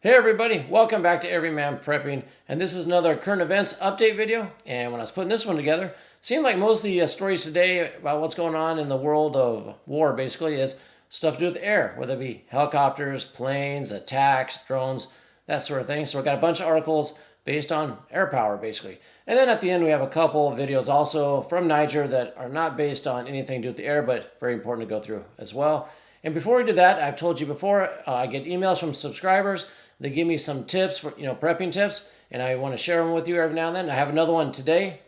Hey everybody, welcome back to Everyman Prepping, and this is another current events update video. And when I was putting this one together, it seemed like most of the stories today about what's going on in the world of war basically is stuff to do with the air, whether it be helicopters, planes, attacks, drones, that sort of thing. So we got a bunch of articles based on air power basically. And then at the end we have a couple of videos also from Niger that are not based on anything to do with the air, but very important to go through as well. And before we do that, I've told you before, I get emails from subscribers. They give me some tips for, prepping tips, and I want to share them with you every now and then. I have another one today.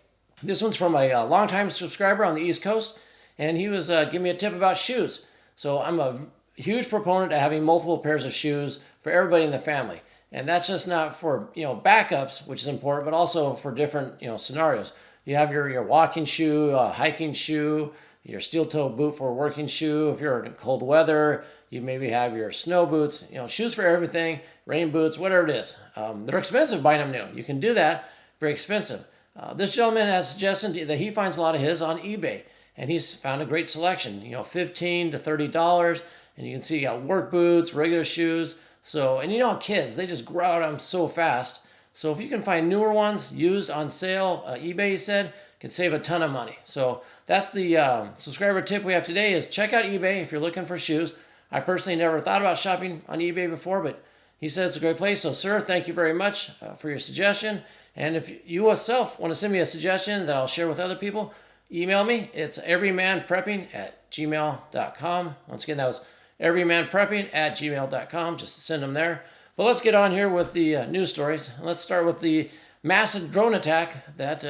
This one's from a longtime subscriber on the East Coast, and he was giving me a tip about shoes. So I'm a huge proponent of having multiple pairs of shoes for everybody in the family. And that's just not for, backups, which is important, but also for different, scenarios. You have your walking shoe, hiking shoe, your steel-toe boot for a working shoe. If you're in cold weather, you maybe have your snow boots, shoes for everything, rain boots, whatever it is. They're expensive buying them new. You can do that, very expensive. This gentleman has suggested that he finds a lot of his on eBay, and he's found a great selection, $15 to $30, and you can see you got work boots, regular shoes. So, and kids, they just grow out them so fast. So if you can find newer ones used on sale, eBay, he said, can save a ton of money. So that's the subscriber tip we have today is check out eBay if you're looking for shoes. I personally never thought about shopping on eBay before, but he said it's a great place. So, sir, thank you very much for your suggestion. And if you yourself want to send me a suggestion that I'll share with other people, email me. It's everymanprepping@gmail.com. Once again, that was everymanprepping@gmail.com. Just send them there. But let's get on here with the news stories. Let's start with the massive drone attack that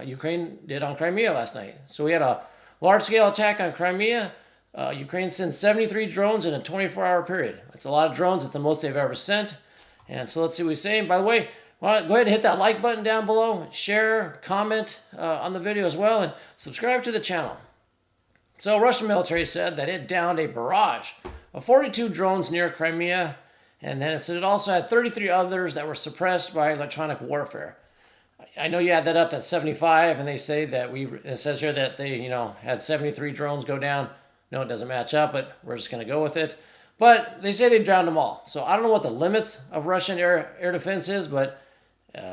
Ukraine did on Crimea last night. So we had a large-scale attack on Crimea. Ukraine sent 73 drones in a 24-hour period. That's a lot of drones. It's the most they've ever sent. And so let's see what we say. By the way, well, go ahead and hit that like button down below. Share, comment on the video as well, and subscribe to the channel. So Russian military said that it downed a barrage of 42 drones near Crimea. And then it said it also had 33 others that were suppressed by electronic warfare. I know you add that up, that's 75, and they say that it says here that they, had 73 drones go down. No, it doesn't match up, but we're just going to go with it. But they say they drowned them all. So I don't know what the limits of Russian air defense is, but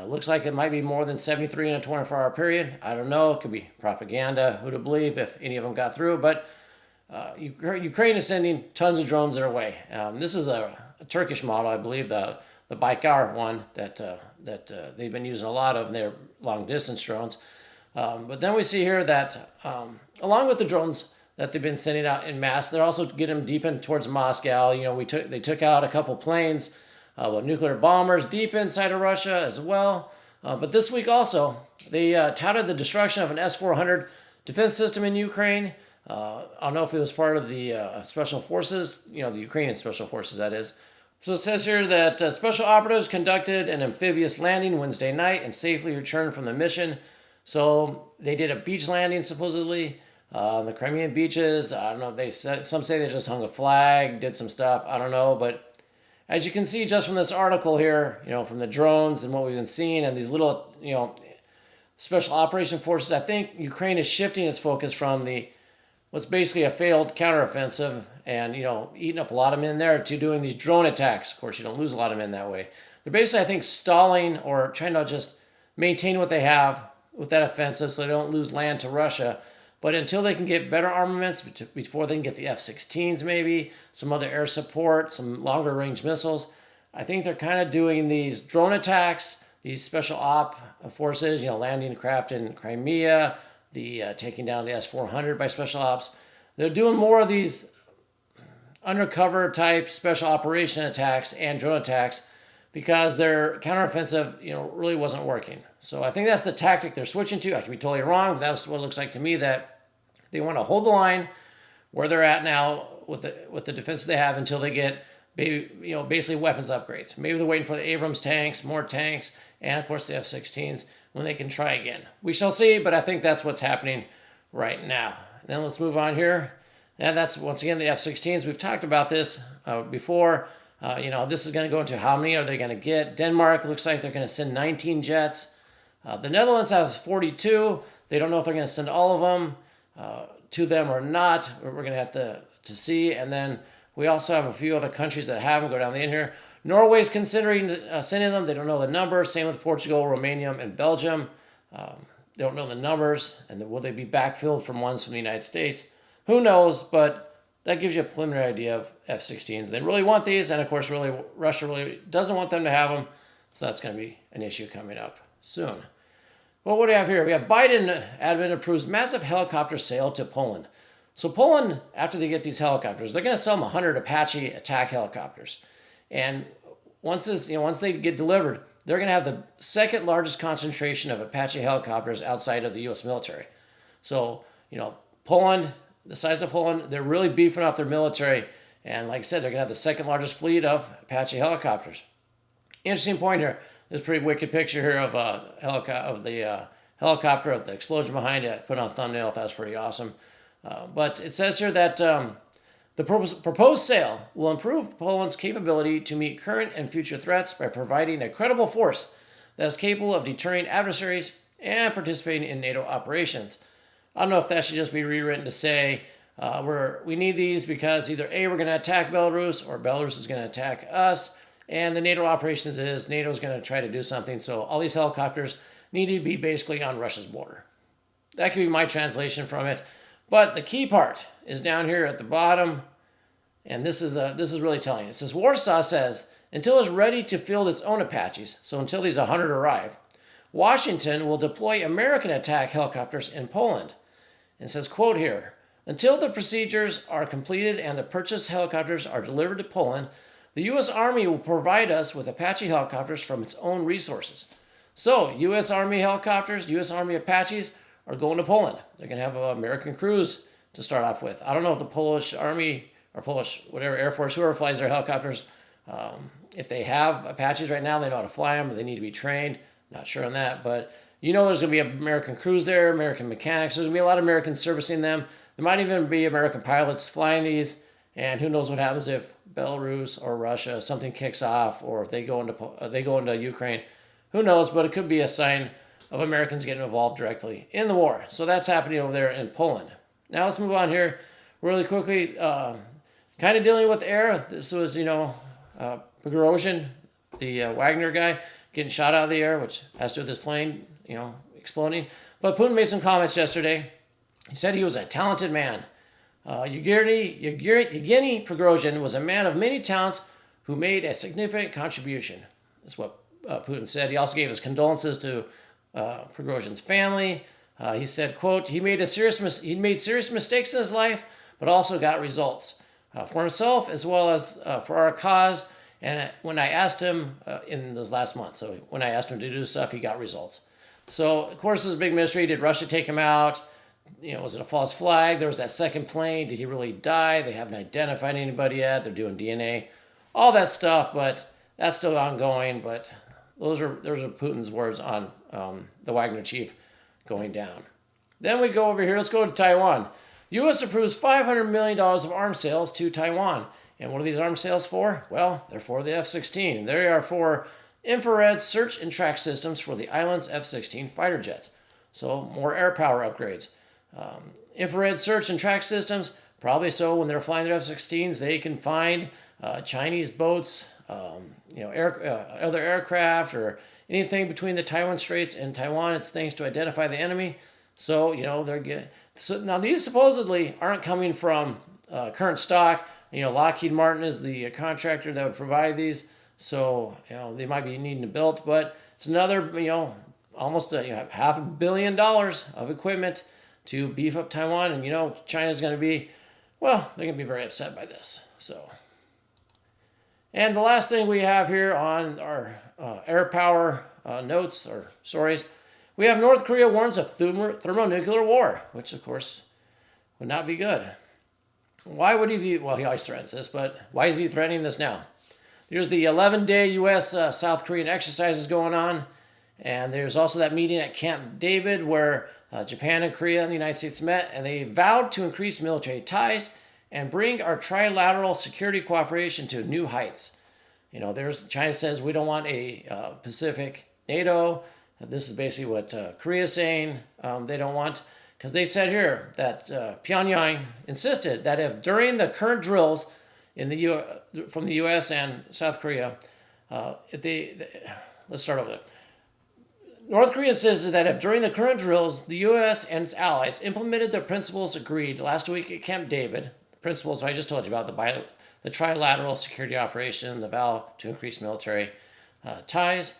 looks like it might be more than 73 in a 24-hour period. I don't know. It could be propaganda. Who to believe if any of them got through. But Ukraine is sending tons of drones their way. This is a Turkish model, I believe, the Baykar one that they've been using a lot of. They're long-distance drones. But then we see here that along with the drones that they've been sending out in mass, they're also getting them deep in towards Moscow. They took out a couple planes with nuclear bombers deep inside of Russia as well. But this week also, they touted the destruction of an S-400 defense system in Ukraine. I don't know if it was part of the special forces, the Ukrainian special forces, that is. So it says here that special operatives conducted an amphibious landing Wednesday night and safely returned from the mission. So they did a beach landing, supposedly, on the Crimean beaches. I don't know. Some say they just hung a flag, did some stuff. I don't know. But as you can see just from this article here, from the drones and what we've been seeing and these little, special operation forces, I think Ukraine is shifting its focus from what's basically a failed counteroffensive and, eating up a lot of men there to doing these drone attacks. Of course, you don't lose a lot of men that way. They're basically, I think, stalling or trying to just maintain what they have with that offensive so they don't lose land to Russia. But until they can get better armaments, before they can get the F-16s maybe, some other air support, some longer range missiles, I think they're kind of doing these drone attacks, these special op forces, landing craft in Crimea, the taking down the S-400 by special ops. They're doing more of these undercover type special operation attacks and drone attacks because their counteroffensive, really wasn't working. So I think that's the tactic they're switching to. I could be totally wrong, but that's what it looks like to me, that they want to hold the line where they're at now with the defense they have until they get basically weapons upgrades. Maybe they're waiting for the Abrams tanks, more tanks, and of course the F-16s when they can try again. We shall see, but I think that's what's happening right now. Then let's move on here. And that's, once again, the F-16s. We've talked about this before. This is going to go into how many are they going to get. Denmark looks like they're going to send 19 jets. The Netherlands has 42. They don't know if they're going to send all of them to them or not. We're going to have to see. And then We also have a few other countries that have them. Go down the end here. Norway's considering sending them. They don't know the number. Same with Portugal, Romania, and Belgium. They don't know the numbers. And will they be backfilled from ones from the United States? Who knows? But that gives you a preliminary idea of F-16s. They really want these. And, of course, Russia really doesn't want them to have them. So that's going to be an issue coming up soon. Well, what do we have here? We have Biden admin approves massive helicopter sale to Poland. So Poland, after they get these helicopters, they're going to sell them 100 Apache attack helicopters. And once they get delivered, they're going to have the second largest concentration of Apache helicopters outside of the U.S. military. So, Poland, the size of Poland, they're really beefing up their military. And like I said, they're going to have the second largest fleet of Apache helicopters. Interesting point here. This pretty wicked picture here of the helicopter, of the explosion behind it. I put on a thumbnail. That was pretty awesome. But it says here that the proposed sale will improve Poland's capability to meet current and future threats by providing a credible force that is capable of deterring adversaries and participating in NATO operations. I don't know if that should just be rewritten to say we need these because either A, we're going to attack Belarus, or Belarus is going to attack us. And the NATO operations is NATO is going to try to do something. So all these helicopters need to be basically on Russia's border. That could be my translation from it. But the key part is down here at the bottom. And this is really telling. It says, Warsaw says, until it's ready to field its own Apaches, so until these 100 arrive, Washington will deploy American attack helicopters in Poland. And it says, quote here, until the procedures are completed and the purchased helicopters are delivered to Poland, the U.S. Army will provide us with Apache helicopters from its own resources. So, U.S. Army helicopters, U.S. Army Apaches are going to Poland. They're going to have American crews to start off with. I don't know if the Polish Army or Polish, whatever, Air Force, whoever flies their helicopters, if they have Apaches right now, they know how to fly them, or they need to be trained. Not sure on that, but there's going to be American crews there, American mechanics. There's going to be a lot of Americans servicing them. There might even be American pilots flying these, and who knows what happens if Belarus or Russia, something kicks off, or if they go into Ukraine. Who knows, but it could be a sign of Americans getting involved directly in the war. So that's happening over there in Poland. Now let's move on here really quickly. Kind of dealing with air. This was, Prigozhin, the Wagner guy, getting shot out of the air, which has to do with his plane, exploding. But Putin made some comments yesterday. He said he was a talented man. Yevgeny Prigozhin was a man of many talents who made a significant contribution. That's what Putin said. He also gave his condolences to Prigozhin's family. He said, quote, he made serious mistakes in his life, but also got results for himself as well as for our cause. And when I asked him in this last month, so when I asked him to do stuff, he got results. So, of course, this is a big mystery. Did Russia take him out? Was it a false flag? There was that second plane. Did he really die? They haven't identified anybody yet. They're doing DNA, all that stuff, but that's still ongoing. But those are Putin's words on the Wagner chief going down. Then we go over here. Let's go to Taiwan. U.S. approves $500 million of arms sales to Taiwan. And what are these arms sales for? Well, they're for the F-16. They are for infrared search and track systems for the island's F-16 fighter jets. So more air power upgrades. Infrared search and track systems, probably so when they're flying their F-16s, they can find Chinese boats, other aircraft, or anything between the Taiwan Straits and Taiwan. It's things to identify the enemy. So, now these supposedly aren't coming from current stock. Lockheed Martin is the contractor that would provide these. So, they might be needing to build, but it's another, almost $500 million of equipment to beef up Taiwan. And, China's going to be, they're going to be very upset by this. So, and the last thing we have here on our air power notes or stories, we have North Korea warns of thermonuclear war, which, of course, would not be good. Why would he be, he always threatens this, but why is he threatening this now? There's the 11-day U.S. South Korean exercises going on, and there's also that meeting at Camp David where Japan and Korea and the United States met, and they vowed to increase military ties and bring our trilateral security cooperation to new heights. China says we don't want a Pacific NATO. This is basically what Korea is saying they don't want, because they said here that Pyongyang insisted that if during the current drills, in the from the U.S. and South Korea. Let's start over there. North Korea says that if during the current drills, the U.S. and its allies implemented the principles agreed last week at Camp David, the principles I just told you about, the trilateral security operation, the vow to increase military ties,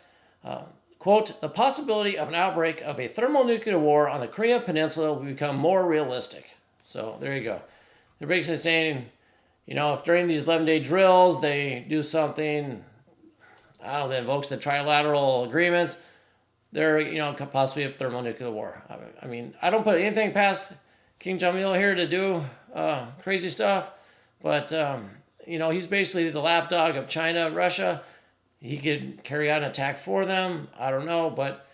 quote, the possibility of an outbreak of a thermonuclear war on the Crimea Peninsula will become more realistic. So there you go. They're basically saying, if during these 11-day drills they do something, that invokes the trilateral agreements, there, could possibly have thermonuclear war. I mean, I don't put anything past King Jong-il here to do crazy stuff, but, he's basically the lapdog of China, Russia. He could carry out an attack for them. I don't know, but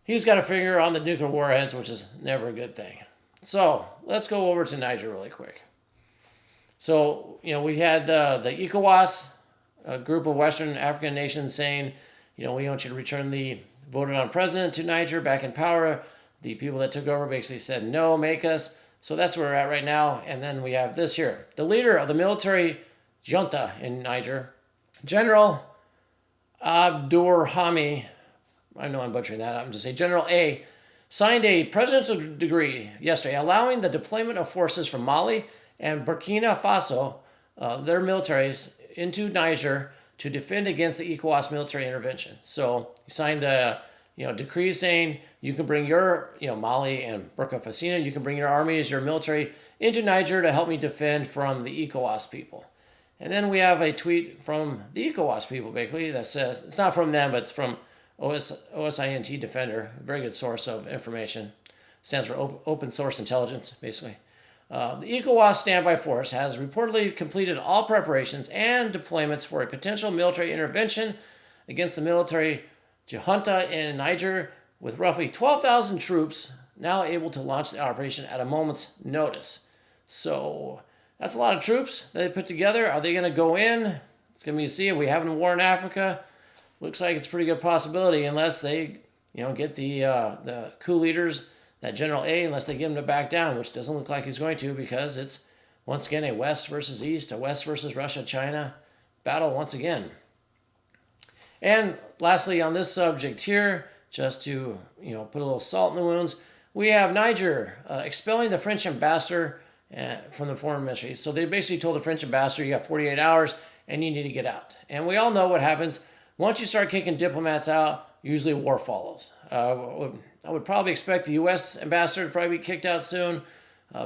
he's got a finger on the nuclear warheads, which is never a good thing. So let's go over to Niger really quick. So, we had the ECOWAS, a group of Western African nations saying, we want you to return the voted on president to Niger back in power. The people that took over basically said, no, make us. So that's where we're at right now. And then we have this here. The leader of the military junta in Niger, General Abdurrahmi, I know I'm butchering that, I'm just saying General A, signed a presidential decree yesterday allowing the deployment of forces from Mali and Burkina Faso, their militaries, into Niger to defend against the ECOWAS military intervention. So he signed a decree saying you can bring your Mali and Burkina Faso, you can bring your armies, your military into Niger to help me defend from the ECOWAS people. And then we have a tweet from the ECOWAS people basically that says, it's not from them, but it's from OSINT Defender, a very good source of information. Stands for Open Source Intelligence, basically. The ECOWAS Standby Force has reportedly completed all preparations and deployments for a potential military intervention against the military junta in Niger, with roughly 12,000 troops now able to launch the operation at a moment's notice. So that's a lot of troops they put together. Are they going to go in? It's going to be see. We have a war in Africa. Looks like it's a pretty good possibility, unless they, get the coup leaders, that General A, unless they get him to back down, which doesn't look like he's going to, because it's, once again, a West versus East, a West versus Russia, China battle once again. And lastly, on this subject here, just to, put a little salt in the wounds, we have Niger expelling the French ambassador from the foreign ministry. So they basically told the French ambassador, you got 48 hours and you need to get out. And we all know what happens. Once you start kicking diplomats out, usually war follows. I would probably expect the U.S. ambassador to probably be kicked out soon.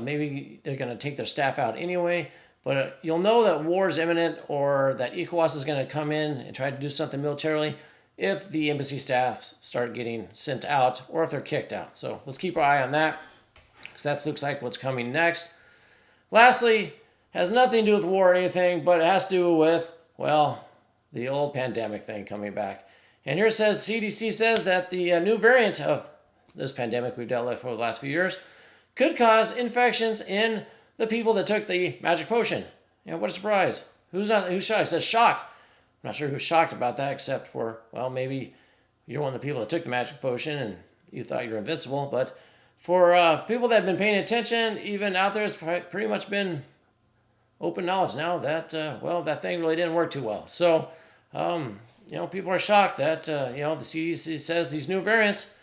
Maybe they're going to take their staff out anyway. But you'll know that war is imminent, or that ECOWAS is going to come in and try to do something militarily if the embassy staff start getting sent out or if they're kicked out. So let's keep our eye on that, because that looks like what's coming next. Lastly, has nothing to do with war or anything, but it has to do with, the old pandemic thing coming back. And here it says, CDC says that the new variant of this pandemic we've dealt with for the last few years could cause infections in the people that took the magic potion. What a surprise. Who's shocked? It says shocked. I'm not sure who's shocked about that, except for, maybe you're one of the people that took the magic potion and you thought you were invincible. But for people that have been paying attention, even out there, it's pretty much been open knowledge now that, that thing really didn't work too well. So, people are shocked that, the CDC says these new variants,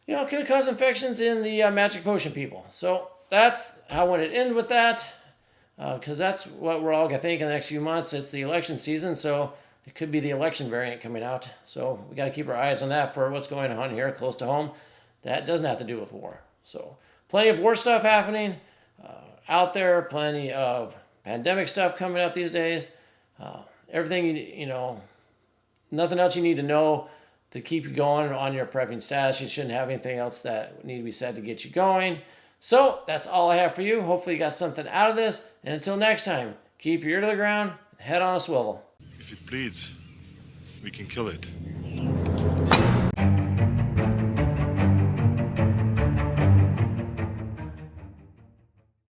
could cause infections in the magic potion people. So that's how I want to end with that, because that's what we're all going to think in the next few months. It's the election season, so it could be the election variant coming out. So we got to keep our eyes on that for what's going on here close to home. That doesn't have to do with war. So plenty of war stuff happening out there, plenty of pandemic stuff coming up these days. Everything, nothing else you need to know to keep you going on your prepping status. You shouldn't have anything else that need to be said to get you going. So that's all I have for you. Hopefully you got something out of this. And until next time, keep your ear to the ground, head on a swivel. If it bleeds, we can kill it.